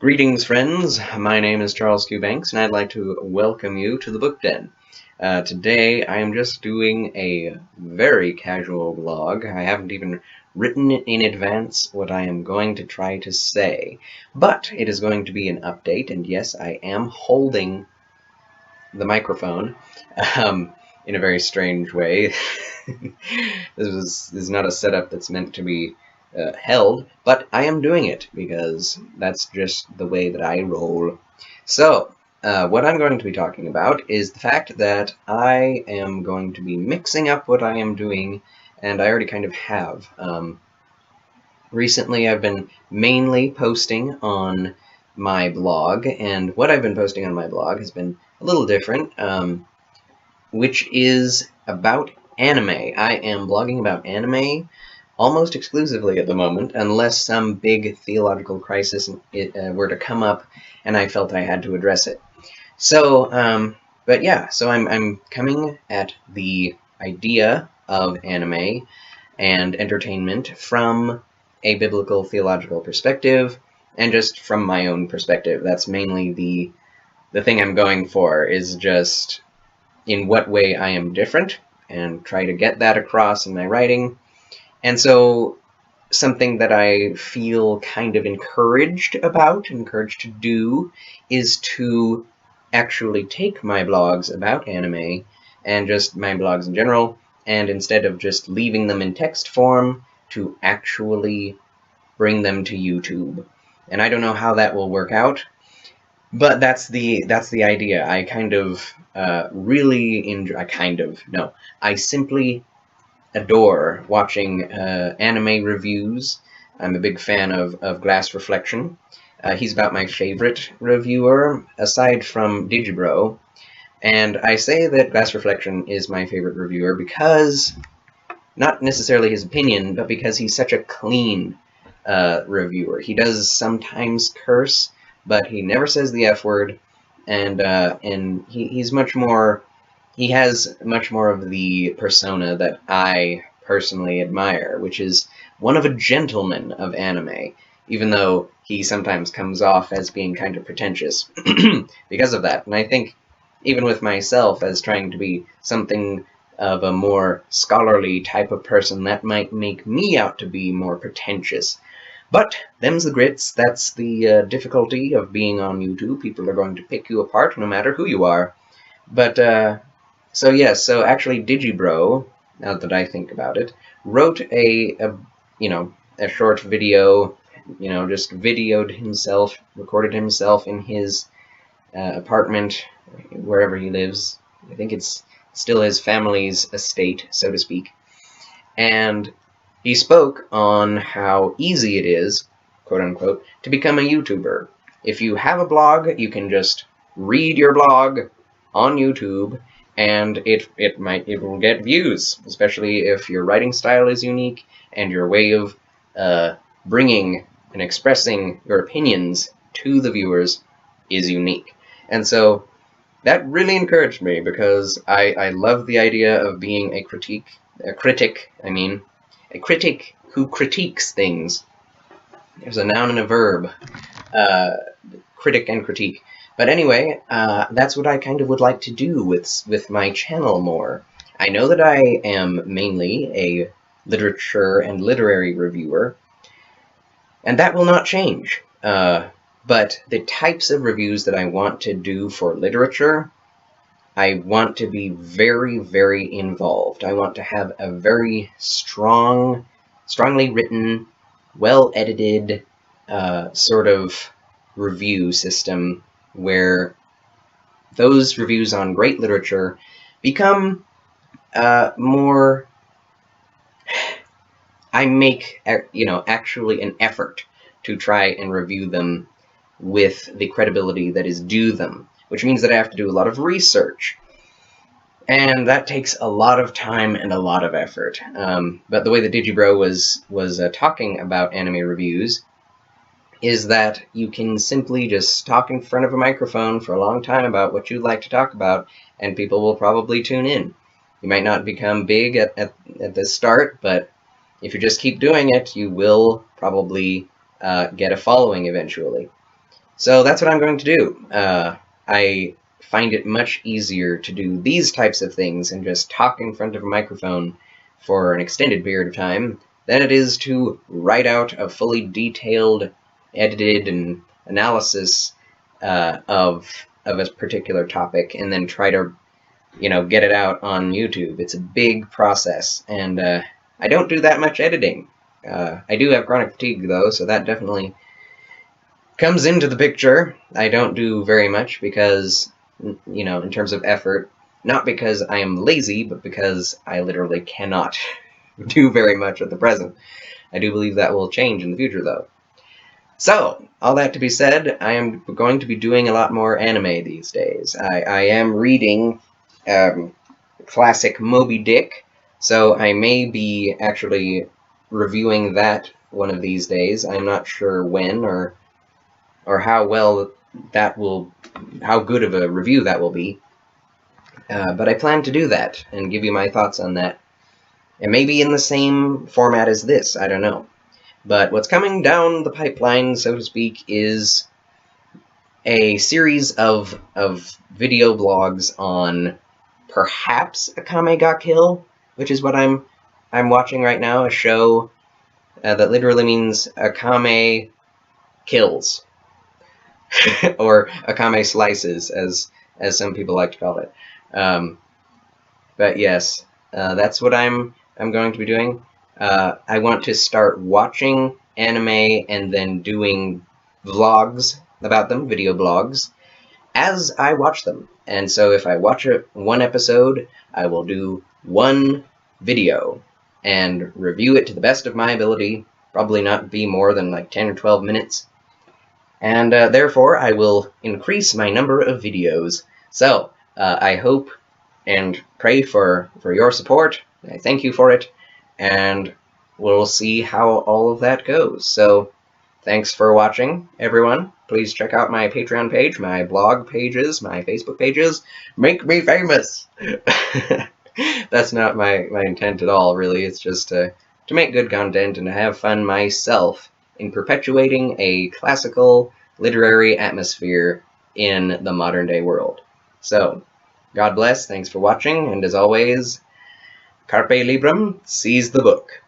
Greetings, friends. My name is Charles Q. Banks, and I'd like to welcome you to the Book Den. Today, I am just doing a very casual vlog. I haven't even written in advance what I am going to try to say, but it is going to be an update, and yes, I am holding the microphone in a very strange way. This is not a setup that's meant to be held, but I am doing it because that's just the way that I roll. So, what I'm going to be talking about is the fact that I am going to be mixing up what I am doing, and I already kind of have. Recently, I've been mainly posting on my blog, and what I've been posting on my blog has been a little different, which is about anime. I am blogging about anime almost exclusively at the moment, unless some big theological crisis were to come up and I felt I had to address it. So, but yeah, so I'm coming at the idea of anime and entertainment from a biblical theological perspective, and just from my own perspective. That's mainly the thing I'm going for, is just in what way I am different, and try to get that across in my writing. And so something that I feel kind of encouraged to do, is to actually take my blogs about anime, and just my blogs in general, and instead of just leaving them in text form, to actually bring them to YouTube. And I don't know how that will work out, but that's the idea. I kind of really enjoy. I simply adore watching anime reviews. I'm a big fan of Glass Reflection. He's about my favorite reviewer, aside from Digibro. And I say that Glass Reflection is my favorite reviewer because, not necessarily his opinion, but because he's such a clean reviewer. He does sometimes curse, but he never says the F word, and he's much more. He has much more of the persona that I personally admire, which is one of a gentleman of anime, even though he sometimes comes off as being kind of pretentious because of that. And I think, even with myself as trying to be something of a more scholarly type of person, that might make me out to be more pretentious. But them's the grits. That's the difficulty of being on YouTube. People are going to pick you apart no matter who you are. But, so yes, so actually Digibro, now that I think about it, wrote a short video, just videoed himself, recorded himself in his apartment, wherever he lives. I think it's still his family's estate, so to speak. And he spoke on how easy it is, quote unquote, to become a YouTuber. If you have a blog, you can just read your blog on YouTube, and it will get views, especially if your writing style is unique and your way of bringing and expressing your opinions to the viewers is unique. And so that really encouraged me, because I love the idea of being a critic who critiques things. There's a noun and a verb, critic and critique. But anyway, that's what I kind of would like to do with my channel more. I know that I am mainly a literature and literary reviewer, and that will not change. But the types of reviews that I want to do for literature, I want to be very, very involved. I want to have a very strongly written, well-edited sort of review system, where those reviews on great literature become more... I make, actually an effort to try and review them with the credibility that is due them, which means that I have to do a lot of research. And that takes a lot of time and a lot of effort. But the way that Digibro was talking about anime reviews is that you can simply just talk in front of a microphone for a long time about what you'd like to talk about, and people will probably tune in. You might not become big at the start, but if you just keep doing it, you will probably get a following eventually. So that's what I'm going to do. I find it much easier to do these types of things and just talk in front of a microphone for an extended period of time than it is to write out a fully detailed, edited, and analysis of a particular topic and then try to, get it out on YouTube. It's a big process, and I don't do that much editing. I do have chronic fatigue, though, so that definitely comes into the picture. I don't do very much because, in terms of effort, not because I am lazy, but because I literally cannot do very much at the present. I do believe that will change in the future, though. So, all that to be said, I am going to be doing a lot more anime these days. I am reading classic Moby Dick, so I may be actually reviewing that one of these days. I'm not sure when or how well how good of a review that will be. But I plan to do that and give you my thoughts on that. It may be in the same format as this, I don't know. But what's coming down the pipeline, so to speak, is a series of video blogs on perhaps Akame ga Kill, which is what I'm watching right now, a show that literally means Akame kills. Or Akame slices, as some people like to call it. But yes, that's what I'm going to be doing. I want to start watching anime and then doing vlogs about them, video blogs, as I watch them. And so if I watch one episode, I will do one video and review it to the best of my ability, probably not be more than like 10 or 12 minutes. And therefore, I will increase my number of videos. So, I hope and pray for your support. I thank you for it, and we'll see how all of that goes. So, thanks for watching, everyone. Please check out my Patreon page, my blog pages, my Facebook pages. Make me famous! That's not my intent at all, really. It's just to make good content and to have fun myself in perpetuating a classical literary atmosphere in the modern day world. So, God bless, thanks for watching, and as always, Carpe Librum, seize the book.